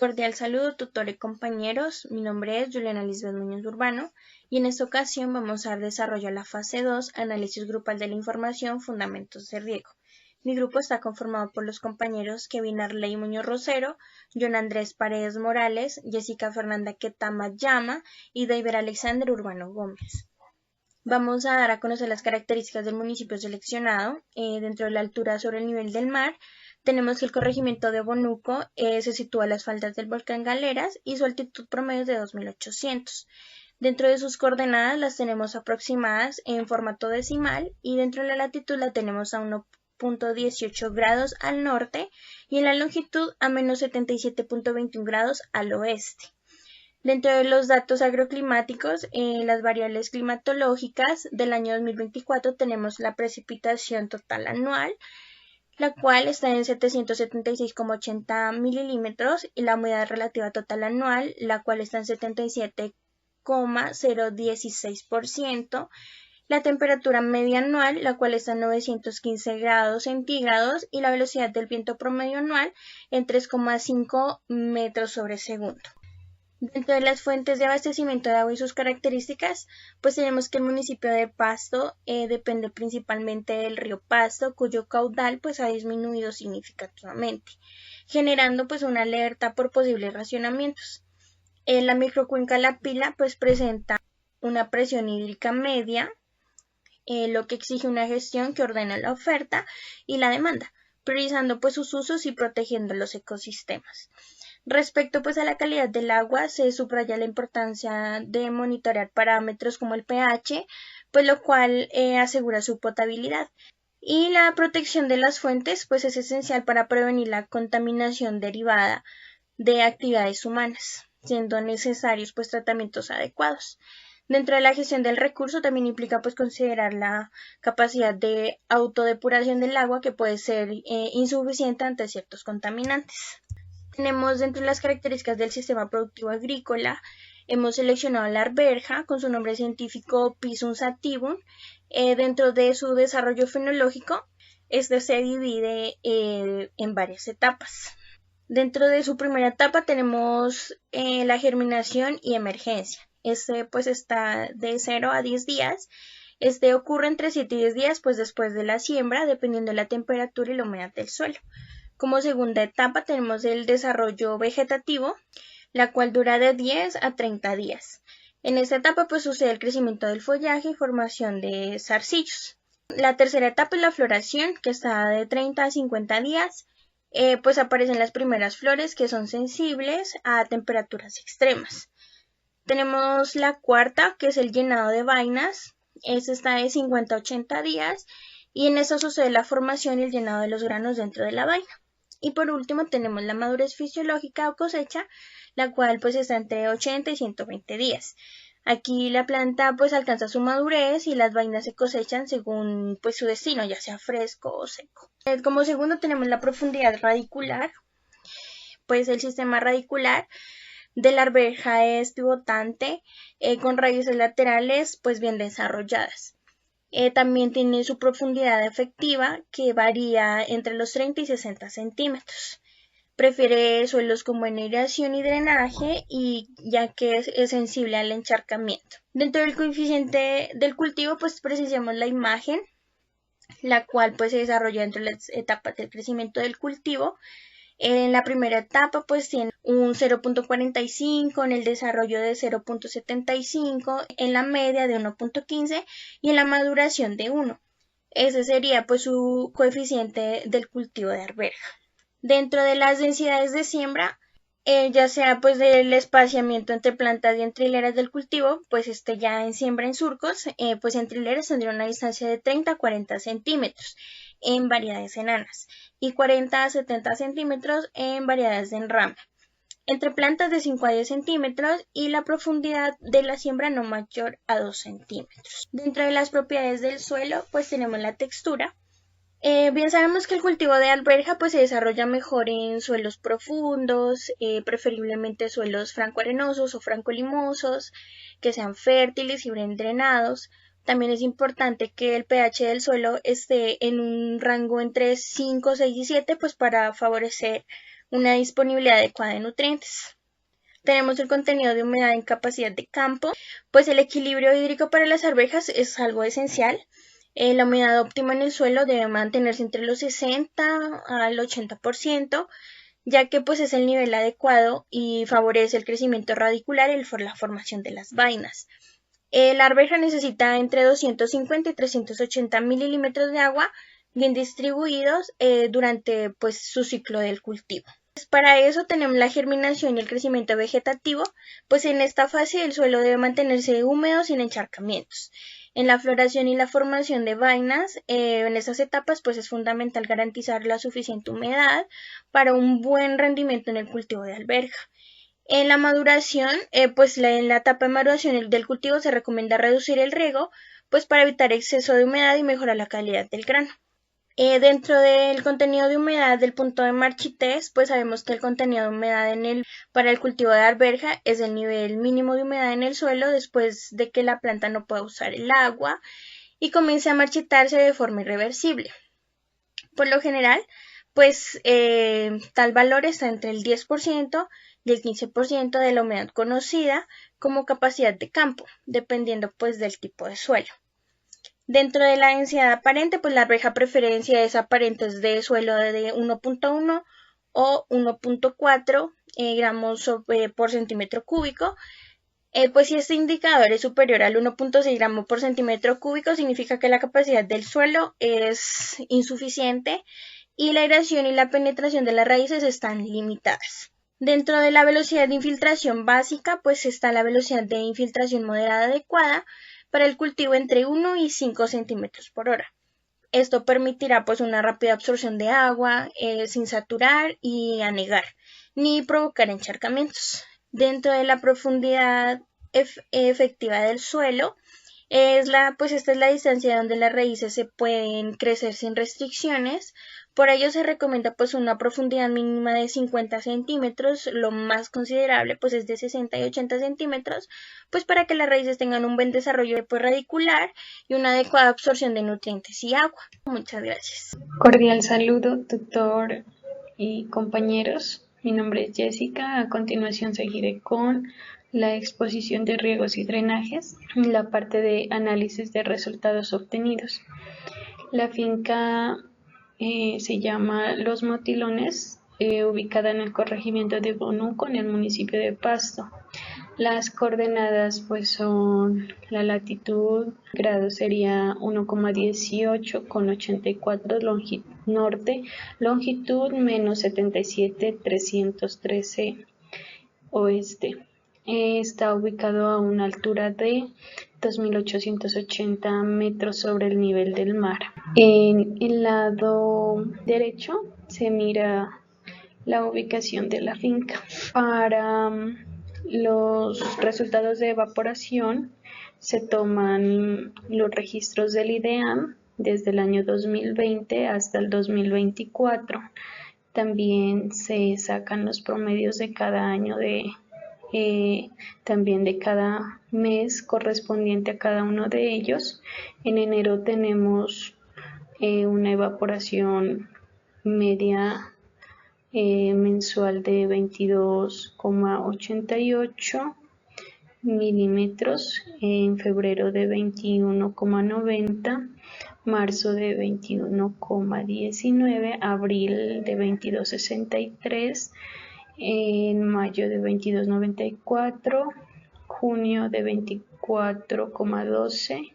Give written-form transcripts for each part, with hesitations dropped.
Cordial saludo, tutor y compañeros. Mi nombre es Juliana Lisbeth Muñoz Urbano y en esta ocasión vamos a dar desarrollo a la fase 2, análisis grupal de la información, fundamentos de riego. Mi grupo está conformado por los compañeros Kevin Arley Muñoz Rosero, John Andrés Paredes Morales, Jessica Fernanda Ketama Llama y David Alexander Urbano Gómez. Vamos a dar a conocer las características del municipio seleccionado. Dentro de la altura sobre el nivel del mar, tenemos que el corregimiento de Bonuco se sitúa a las faldas del volcán Galeras y su altitud promedio es de 2.800. Dentro de sus coordenadas las tenemos aproximadas en formato decimal y dentro de la latitud la tenemos a 1.18 grados al norte y en la longitud a menos 77.21 grados al oeste. Dentro de los datos agroclimáticos, las variables climatológicas del año 2024 tenemos la precipitación total anual, la cual está en 776,80 milímetros, y la humedad relativa total anual, la cual está en 77,016%, la temperatura media anual, la cual está en 915 grados centígrados, y la velocidad del viento promedio anual en 3,5 metros sobre segundo. Dentro de las fuentes de abastecimiento de agua y sus características, pues tenemos que el municipio de Pasto depende principalmente del río Pasto, cuyo caudal pues ha disminuido significativamente, generando pues una alerta por posibles racionamientos. La microcuenca La Pila pues presenta una presión hídrica media, lo que exige una gestión que ordena la oferta y la demanda, priorizando pues sus usos y protegiendo los ecosistemas. Respecto pues a la calidad del agua, se subraya la importancia de monitorear parámetros como el pH, pues lo cual asegura su potabilidad. Y la protección de las fuentes pues es esencial para prevenir la contaminación derivada de actividades humanas, siendo necesarios pues tratamientos adecuados. Dentro de la gestión del recurso también implica pues considerar la capacidad de autodepuración del agua, que puede ser insuficiente ante ciertos contaminantes. Tenemos dentro de las características del sistema productivo agrícola, hemos seleccionado la arberja con su nombre científico Pisum sativum. Dentro de su desarrollo fenológico, este se divide en varias etapas. Dentro de su primera etapa tenemos la germinación y emergencia. Este pues está de 0 a 10 días. Este ocurre entre 7 y 10 días pues después de la siembra, dependiendo de la temperatura y la humedad del suelo. Como segunda etapa tenemos el desarrollo vegetativo, la cual dura de 10 a 30 días. En esta etapa pues sucede el crecimiento del follaje y formación de zarcillos. La tercera etapa es la floración, que está de 30 a 50 días. Pues aparecen las primeras flores, que son sensibles a temperaturas extremas. Tenemos la cuarta, que es el llenado de vainas. Esta está de 50 a 80 días y en esta sucede la formación y el llenado de los granos dentro de la vaina. Y por último tenemos la madurez fisiológica o cosecha, la cual pues está entre 80 y 120 días. Aquí la planta pues alcanza su madurez y las vainas se cosechan según pues su destino, ya sea fresco o seco. Como segundo tenemos la profundidad radicular. Pues el sistema radicular de la arveja es pivotante, con raíces laterales pues bien desarrolladas. También tiene su profundidad efectiva, que varía entre los 30 y 60 centímetros. Prefiere suelos con buena aireación y drenaje, y ya que es sensible al encharcamiento. Dentro del coeficiente del cultivo pues precisamos la imagen, la cual pues se desarrolla entre las etapas del crecimiento del cultivo. En la primera etapa pues tiene un 0.45, en el desarrollo de 0.75, en la media de 1.15 y en la maduración de 1. Ese sería pues su coeficiente del cultivo de arveja. Dentro de las densidades de siembra, ya sea pues del espaciamiento entre plantas y entre hileras del cultivo, pues ya en siembra en surcos, pues entre hileras tendría una distancia de 30 a 40 centímetros en variedades enanas y 40 a 70 centímetros en variedades de enrame. Entre plantas de 5 a 10 centímetros y la profundidad de la siembra no mayor a 2 centímetros. Dentro de las propiedades del suelo, pues tenemos la textura. Bien sabemos que el cultivo de arveja pues se desarrolla mejor en suelos profundos, preferiblemente suelos francoarenosos o francolimosos, que sean fértiles y bien drenados. También es importante que el pH del suelo esté en un rango entre 5, 6 y 7 pues para favorecer una disponibilidad adecuada de nutrientes. Tenemos el contenido de humedad en capacidad de campo, pues el equilibrio hídrico para las arvejas es algo esencial. La humedad óptima en el suelo debe mantenerse entre los 60 al 80%, ya que pues es el nivel adecuado y favorece el crecimiento radicular y la formación de las vainas. La arveja necesita entre 250 y 380 milímetros de agua bien distribuidos durante pues su ciclo del cultivo. Para eso tenemos la germinación y el crecimiento vegetativo, pues en esta fase el suelo debe mantenerse húmedo sin encharcamientos. En la floración y la formación de vainas, en estas etapas pues es fundamental garantizar la suficiente humedad para un buen rendimiento en el cultivo de alberja. En la maduración, en la etapa de maduración del cultivo se recomienda reducir el riego, pues para evitar exceso de humedad y mejorar la calidad del grano. Dentro del contenido de humedad del punto de marchitez, pues sabemos que el contenido de humedad para el cultivo de arveja es el nivel mínimo de humedad en el suelo después de que la planta no pueda usar el agua y comience a marchitarse de forma irreversible. Por lo general, tal valor está entre el 10% y el 15% de la humedad conocida como capacidad de campo, dependiendo pues del tipo de suelo. Dentro de la densidad aparente, pues la arveja preferencia es aparentes de suelo de 1.1 o 1.4 gramos por centímetro cúbico. Pues si este indicador es superior al 1.6 gramos por centímetro cúbico, significa que la capacidad del suelo es insuficiente y la aireación y la penetración de las raíces están limitadas. Dentro de la velocidad de infiltración básica, pues está la velocidad de infiltración moderada adecuada para el cultivo entre 1 y 5 centímetros por hora. Esto permitirá pues una rápida absorción de agua sin saturar y anegar, ni provocar encharcamientos. Dentro de la profundidad efectiva del suelo, esta es la distancia donde las raíces se pueden crecer sin restricciones. Por ello se recomienda pues una profundidad mínima de 50 centímetros, lo más considerable pues es de 60 y 80 centímetros, pues para que las raíces tengan un buen desarrollo pues, radicular y una adecuada absorción de nutrientes y agua. Muchas gracias. Cordial saludo, tutor y compañeros. Mi nombre es Jessica. A continuación seguiré con la exposición de riegos y drenajes, la parte de análisis de resultados obtenidos. La finca se llama Los Motilones, ubicada en el corregimiento de Bonuco, en el municipio de Pasto. Las coordenadas pues son la latitud, grado sería 1,18 con 84 norte, longitud menos 77, 313 oeste. Está ubicado a una altura de 2.880 metros sobre el nivel del mar. En el lado derecho se mira la ubicación de la finca. Para los resultados de evaporación se toman los registros del IDEAM desde el año 2020 hasta el 2024. También se sacan los promedios de cada año también de cada mes correspondiente a cada uno de ellos. En enero tenemos una evaporación media mensual de 22,88 milímetros, en febrero de 21,90, marzo de 21,19, abril de 22,63, en mayo de 22,94, junio de 24,12,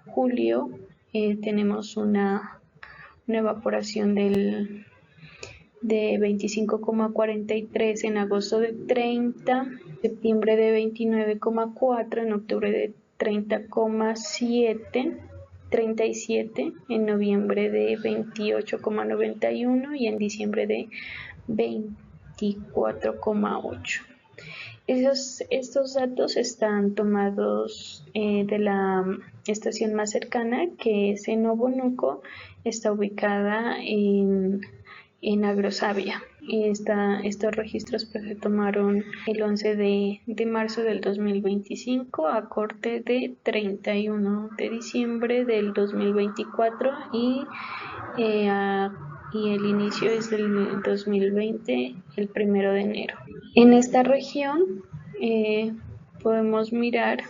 julio tenemos una evaporación de 25,43, en agosto de 30, septiembre de 29,4, en octubre de 37, en noviembre de 28,91 y en diciembre de 24,8. Estos datos están tomados de la estación más cercana, que es en Obonuco, está ubicada en Agrosavia. Estos registros pues, se tomaron el 11 de marzo del 2025 a corte de 31 de diciembre del 2024 y a y el inicio es del 2020, el 1 de enero. En esta región podemos mirar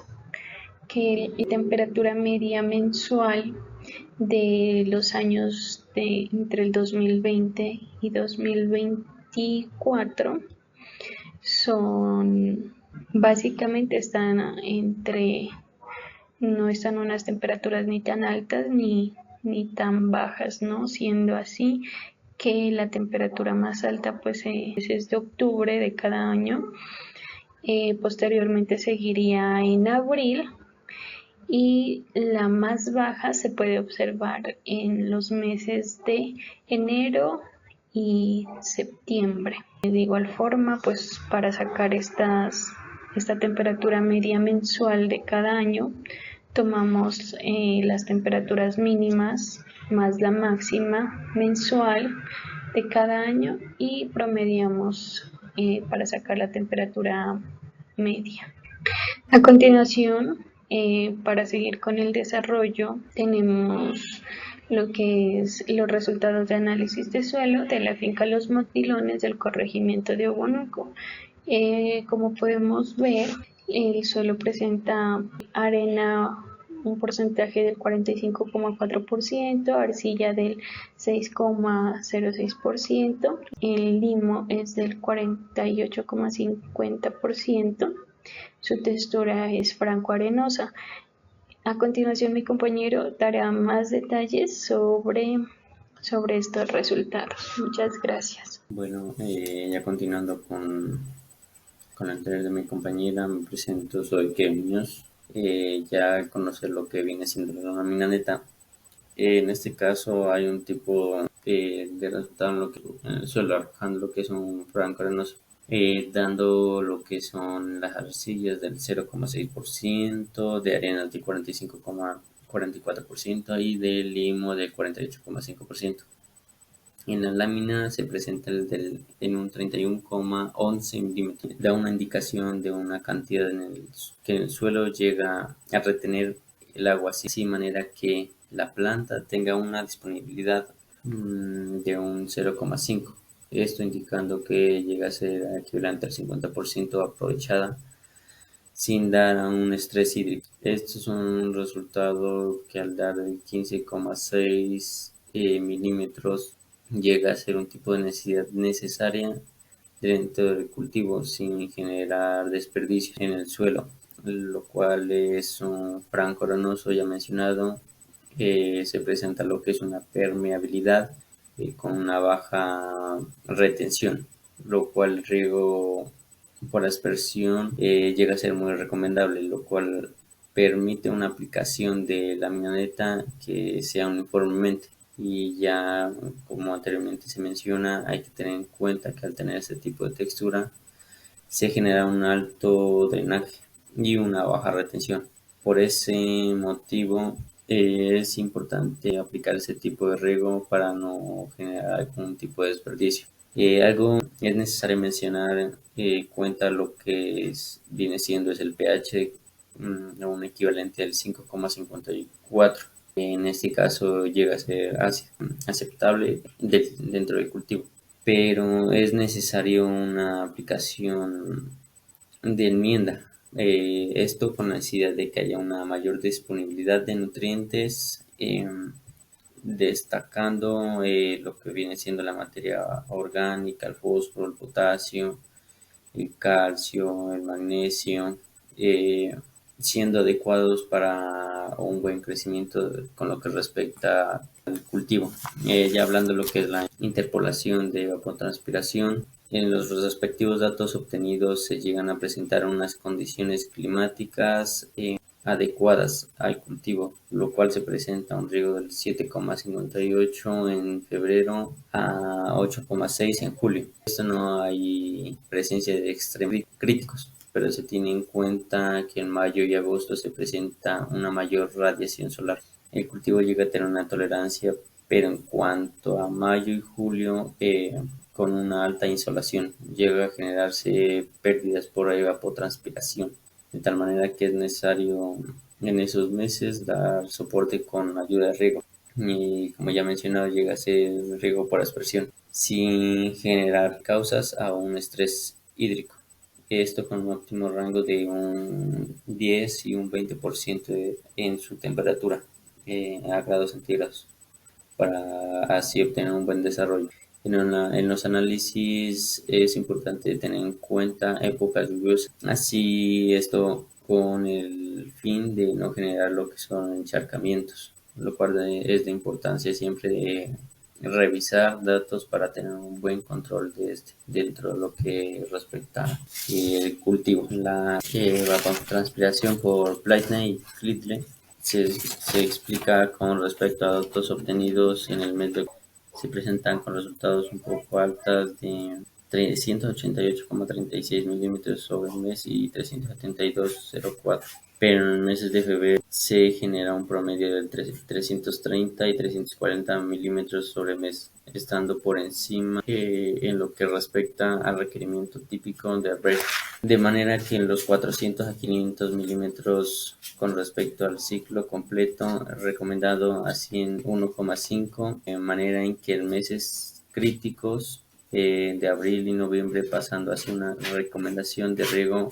que la temperatura media mensual de los años entre el 2020 y 2024 son básicamente no están unas temperaturas ni tan altas ni tan bajas, ¿no? Siendo así que la temperatura más alta pues es de octubre de cada año. Posteriormente seguiría en abril y la más baja se puede observar en los meses de enero y septiembre. De igual forma, pues para sacar esta temperatura media mensual de cada año, tomamos las temperaturas mínimas más la máxima mensual de cada año y promediamos para sacar la temperatura media. A continuación, para seguir con el desarrollo, tenemos lo que es los resultados de análisis de suelo de la finca Los Motilones del corregimiento de Obonoco. Como podemos ver, el suelo presenta arena un porcentaje del 45,4%, arcilla del 6,06%, el limo es del 48,50%. Su textura es franco-arenosa. A continuación, mi compañero dará más detalles sobre estos resultados. Muchas gracias. Bueno, ya continuando con el anterior de mi compañera, me presento, soy Kevin Muñoz. Ya al conocer lo que viene siendo la lámina neta, en este caso hay un tipo de resultado en lo que suelo arrojando lo que es un franco arenoso, dando lo que son las arcillas del 0,6%, de arenas del 45,44% y del limo del 48,5%. En la lámina se presenta en un 31,11 milímetros. Da una indicación de una cantidad que en el suelo llega a retener el agua, así de manera que la planta tenga una disponibilidad de un 0,5. Esto indicando que llega a ser equivalente al 50% aprovechada sin dar a un estrés hídrico. Esto es un resultado que al dar el 15,6 milímetros llega a ser un tipo de necesidad necesaria dentro del cultivo sin generar desperdicio en el suelo, lo cual es un franco arenoso ya mencionado. Se presenta lo que es una permeabilidad con una baja retención, lo cual el riego por aspersión llega a ser muy recomendable, lo cual permite una aplicación de lámina neta que sea uniformemente. Y ya como anteriormente se menciona, hay que tener en cuenta que al tener este tipo de textura se genera un alto drenaje y una baja retención. Por ese motivo es importante aplicar ese tipo de riego para no generar algún tipo de desperdicio. Algo es necesario mencionar, cuenta lo que viene siendo es el pH, un equivalente al 5,54. En este caso llega a ser aceptable dentro del cultivo, pero es necesario una aplicación de enmienda. Esto con la necesidad de que haya una mayor disponibilidad de nutrientes, destacando lo que viene siendo la materia orgánica, el fósforo, el potasio, el calcio, el magnesio, siendo adecuados para un buen crecimiento con lo que respecta al cultivo. Ya hablando de lo que es la interpolación de evapotranspiración, en los respectivos datos obtenidos se llegan a presentar unas condiciones climáticas adecuadas al cultivo, lo cual se presenta un riego del 7,58 en febrero a 8,6 en julio. Esto no hay presencia de extremos críticos, pero se tiene en cuenta que en mayo y agosto se presenta una mayor radiación solar. El cultivo llega a tener una tolerancia, pero en cuanto a mayo y julio, con una alta insolación, llega a generarse pérdidas por evapotranspiración, de tal manera que es necesario en esos meses dar soporte con ayuda de riego. y, como ya mencionado, llega a ser riego por aspersión, sin generar causas a un estrés hídrico. Esto con un óptimo rango de un 10 y un 20% en su temperatura a grados centígrados, para así obtener un buen desarrollo. En los análisis es importante tener en cuenta épocas lluviosas, así esto con el fin de no generar lo que son encharcamientos, lo cual es de importancia siempre de revisar datos para tener un buen control de este dentro de lo que respecta el cultivo. La evapotranspiración por Blaitner y Fliedle se explica con respecto a datos obtenidos en el mes de octubre. Se presentan con resultados un poco altas de 388,36 milímetros sobre el mes y 372,04, pero en meses de febrero se genera un promedio de 330 y 340 milímetros sobre el mes, estando por encima en lo que respecta al requerimiento típico de albergue, de manera que en los 400 a 500 milímetros con respecto al ciclo completo recomendado a 101,5, en manera en que en meses críticos de abril y noviembre, pasando hacia una recomendación de riego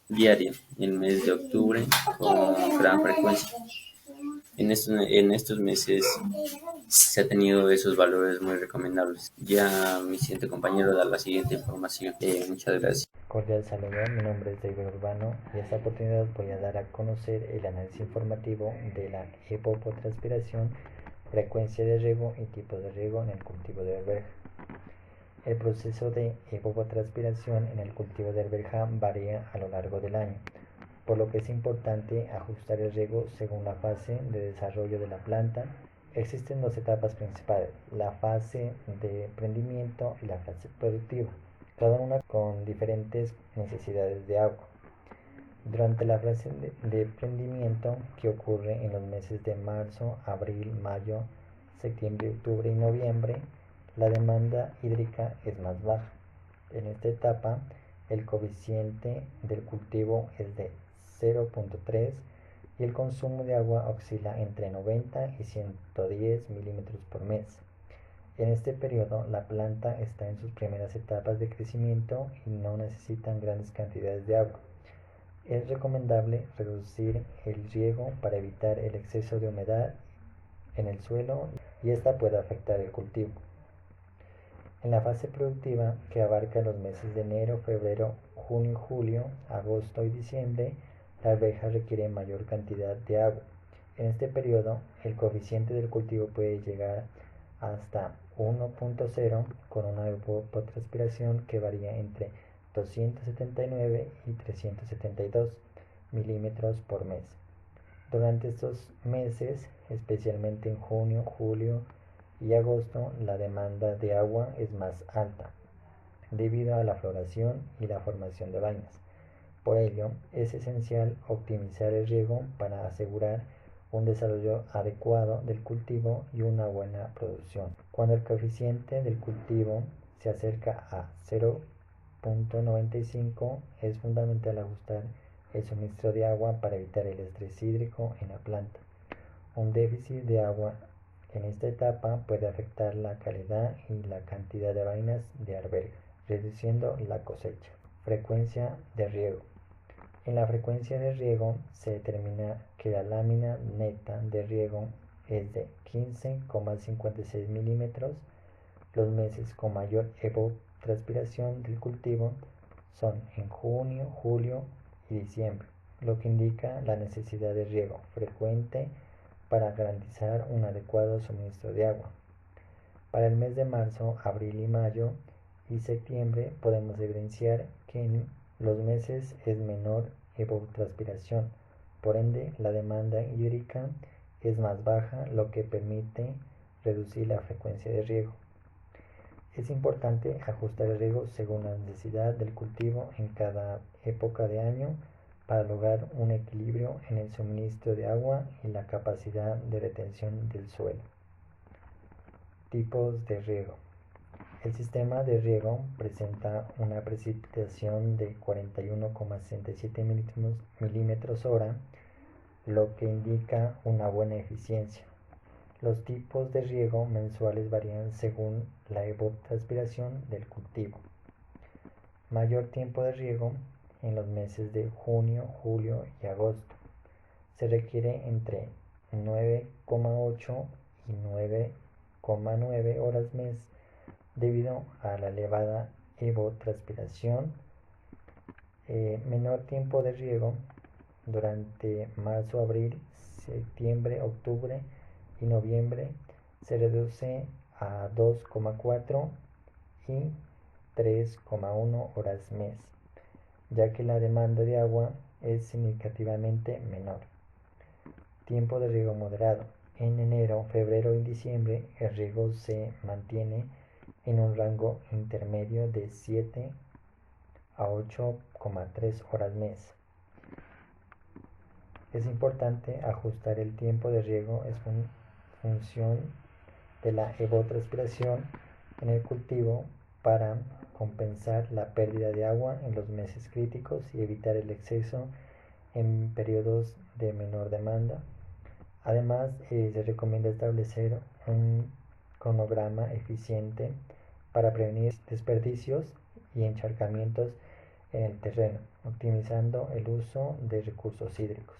diario en el mes de octubre con gran frecuencia. En estos meses se ha tenido esos valores muy recomendables. Ya mi siguiente compañero da la siguiente información. Muchas gracias. Cordial saludo, mi nombre es David Urbano y esta oportunidad voy a dar a conocer el análisis informativo de la evapotranspiración, frecuencia de riego y tipos de riego en el cultivo de arveja. El proceso de evapotranspiración en el cultivo de arveja varía a lo largo del año, por lo que es importante ajustar el riego según la fase de desarrollo de la planta. Existen dos etapas principales, la fase de prendimiento y la fase productiva, cada una con diferentes necesidades de agua. Durante la fase de prendimiento, que ocurre en los meses de marzo, abril, mayo, septiembre, octubre y noviembre, la demanda hídrica es más baja. En esta etapa, el coeficiente del cultivo es de 0.3 y el consumo de agua oscila entre 90 y 110 milímetros por mes. En este periodo, la planta está en sus primeras etapas de crecimiento y no necesitan grandes cantidades de agua. Es recomendable reducir el riego para evitar el exceso de humedad en el suelo y esta puede afectar el cultivo. En la fase productiva, que abarca los meses de enero, febrero, junio y julio, agosto y diciembre, la arveja requiere mayor cantidad de agua. En este periodo, el coeficiente del cultivo puede llegar hasta 1.0 con una evapotranspiración que varía entre 279 y 372 milímetros por mes. Durante estos meses, especialmente en junio, julio y agosto, la demanda de agua es más alta debido a la floración y la formación de vainas. Por ello, es esencial optimizar el riego para asegurar un desarrollo adecuado del cultivo y una buena producción. Cuando el coeficiente del cultivo se acerca a 0.95, es fundamental ajustar el suministro de agua para evitar el estrés hídrico en la planta. Un déficit de agua en esta etapa puede afectar la calidad y la cantidad de vainas de arveja, reduciendo la cosecha. Frecuencia de riego. En la frecuencia de riego se determina que la lámina neta de riego es de 15,56 milímetros. Los meses con mayor evapotranspiración del cultivo son en junio, julio y diciembre, lo que indica la necesidad de riego frecuente para garantizar un adecuado suministro de agua. Para el mes de marzo, abril y mayo y septiembre podemos evidenciar que en los meses es menor evapotranspiración, por ende la demanda hídrica es más baja, lo que permite reducir la frecuencia de riego. Es importante ajustar el riego según la necesidad del cultivo en cada época de año para lograr un equilibrio en el suministro de agua y la capacidad de retención del suelo. Tipos de riego. El sistema de riego presenta una precipitación de 41,67 milímetros hora, lo que indica una buena eficiencia. Los tipos de riego mensuales varían según la evapotranspiración del cultivo. Mayor tiempo de riego en los meses de junio, julio y agosto. Se requiere entre 9,8 y 9,9 horas mes debido a la elevada evapotranspiración. Menor tiempo de riego durante marzo, abril, septiembre, octubre y noviembre se reduce a 2,4 y 3,1 horas mes, ya que la demanda de agua es significativamente menor. Tiempo de riego moderado. En enero, febrero y diciembre el riego se mantiene en un rango intermedio de 7 a 8,3 horas mes. Es importante ajustar el tiempo de riego en función de la evapotranspiración en el cultivo para compensar la pérdida de agua en los meses críticos y evitar el exceso en periodos de menor demanda. Además, se recomienda establecer un cronograma eficiente para prevenir desperdicios y encharcamientos en el terreno, optimizando el uso de recursos hídricos.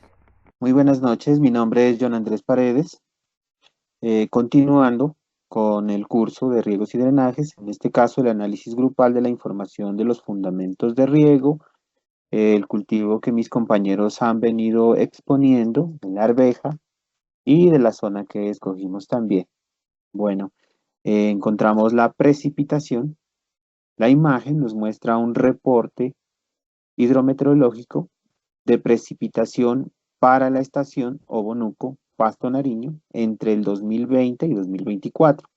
Muy buenas noches, mi nombre es John Andrés Paredes. Continuando con el curso de riegos y drenajes, en este caso el análisis grupal de la información de los fundamentos de riego, el cultivo que mis compañeros han venido exponiendo en la arveja y de la zona que escogimos también. Bueno, encontramos la precipitación. La imagen nos muestra un reporte hidrometeorológico de precipitación para la estación Obonuco, Pasto Nariño, entre el 2020 y 2024.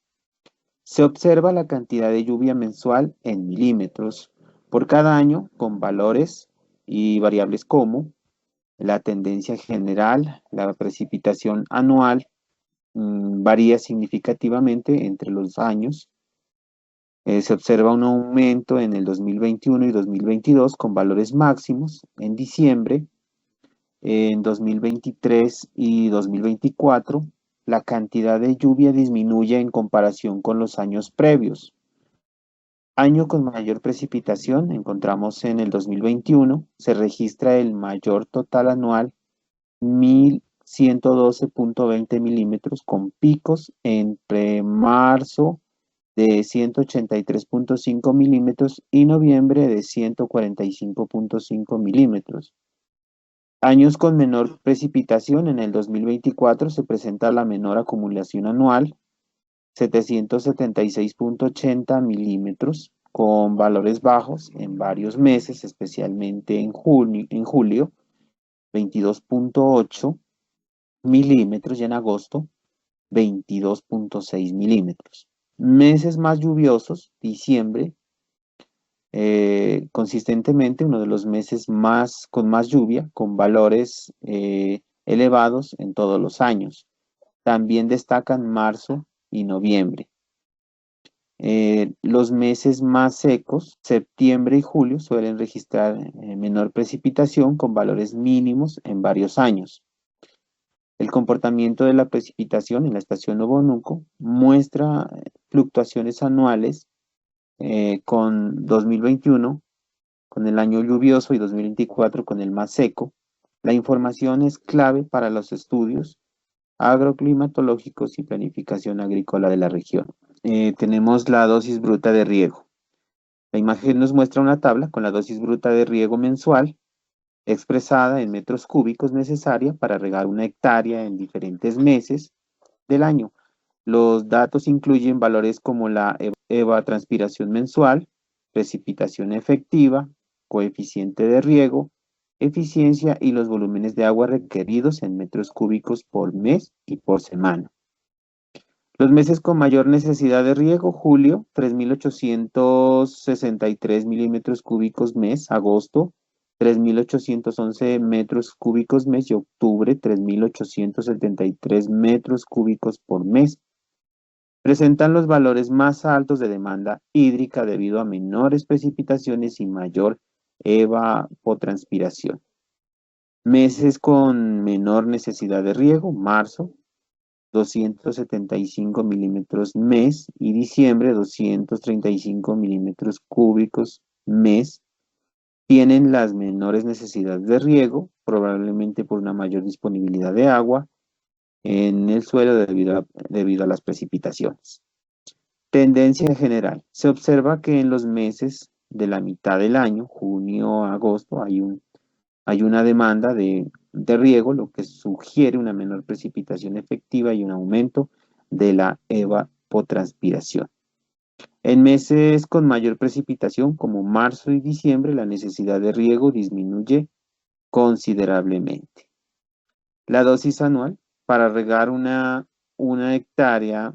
Se observa la cantidad de lluvia mensual en milímetros por cada año con valores y variables como la tendencia general, la precipitación anual varía significativamente entre los años. Se observa un aumento en el 2021 y 2022 con valores máximos en diciembre. En 2023 y 2024, la cantidad de lluvia disminuye en comparación con los años previos. Año con mayor precipitación, encontramos en el 2021, se registra el mayor total anual, 1112.20 milímetros, con picos entre marzo de 183.5 milímetros y noviembre de 145.5 milímetros. Años con menor precipitación, en el 2024 se presenta la menor acumulación anual, 776.80 milímetros, con valores bajos en varios meses, especialmente en julio, 22.8 milímetros y en agosto, 22.6 milímetros. Meses más lluviosos, diciembre, consistentemente uno de los meses con más lluvia, con valores elevados en todos los años. También destacan marzo y noviembre. Los meses más secos, septiembre y julio, suelen registrar menor precipitación con valores mínimos en varios años. El comportamiento de la precipitación en la estación Obonuco muestra fluctuaciones anuales con 2021, con el año lluvioso, y 2024 con el más seco. La información es clave para los estudios agroclimatológicos y planificación agrícola de la región. Tenemos la dosis bruta de riego. La imagen nos muestra una tabla con la dosis bruta de riego mensual expresada en metros cúbicos necesaria para regar una hectárea en diferentes meses del año. Los datos incluyen valores como la evapotranspiración mensual, precipitación efectiva, coeficiente de riego, eficiencia y los volúmenes de agua requeridos en metros cúbicos por mes y por semana. Los meses con mayor necesidad de riego: julio, 3.863 milímetros cúbicos mes; agosto, 3.811 metros cúbicos mes; y octubre, 3.873 metros cúbicos por mes. Presentan los valores más altos de demanda hídrica debido a menores precipitaciones y mayor evapotranspiración. Meses con menor necesidad de riego: marzo, 275 milímetros mes y diciembre 235 milímetros cúbicos mes tienen las menores necesidades de riego, probablemente por una mayor disponibilidad de agua en el suelo debido a las precipitaciones. Tendencia general. Se observa que en los meses de la mitad del año, junio a agosto, hay una demanda de riego, lo que sugiere una menor precipitación efectiva y un aumento de la evapotranspiración. En meses con mayor precipitación, como marzo y diciembre, la necesidad de riego disminuye considerablemente. La dosis anual para regar una hectárea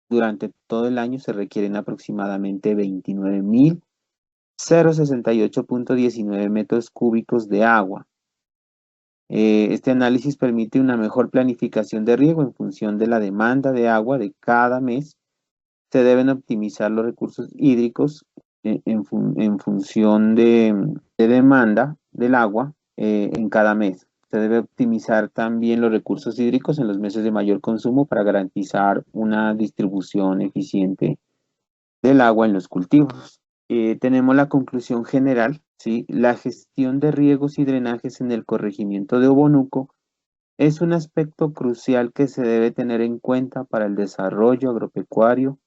durante todo el año se requieren aproximadamente 29.068.19 metros cúbicos de agua. Este análisis permite una mejor planificación de riego en función de la demanda de agua de cada mes. Se deben optimizar los recursos hídricos en función de demanda del agua en cada mes. Se debe optimizar también los recursos hídricos en los meses de mayor consumo para garantizar una distribución eficiente del agua en los cultivos. Tenemos la conclusión general, ¿sí? La gestión de riegos y drenajes en el corregimiento de Obonuco es un aspecto crucial que se debe tener en cuenta para el desarrollo agropecuario.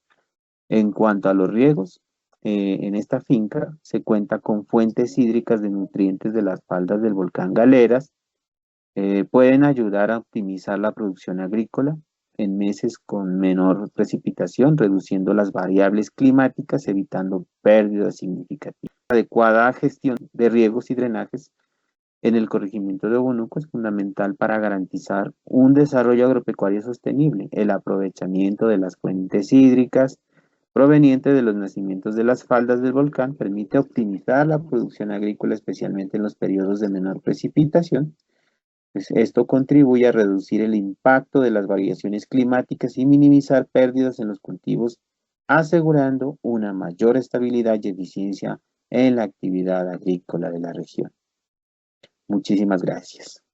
En cuanto a los riegos, en esta finca se cuenta con fuentes hídricas de nutrientes de las faldas del volcán Galeras. Pueden ayudar a optimizar la producción agrícola en meses con menor precipitación, reduciendo las variables climáticas, evitando pérdidas significativas. La adecuada gestión de riegos y drenajes en el corregimiento de Obonuco es fundamental para garantizar un desarrollo agropecuario sostenible, el aprovechamiento de las fuentes hídricas proveniente de los nacimientos de las faldas del volcán permite optimizar la producción agrícola, especialmente en los periodos de menor precipitación. Pues esto contribuye a reducir el impacto de las variaciones climáticas y minimizar pérdidas en los cultivos, asegurando una mayor estabilidad y eficiencia en la actividad agrícola de la región. Muchísimas gracias.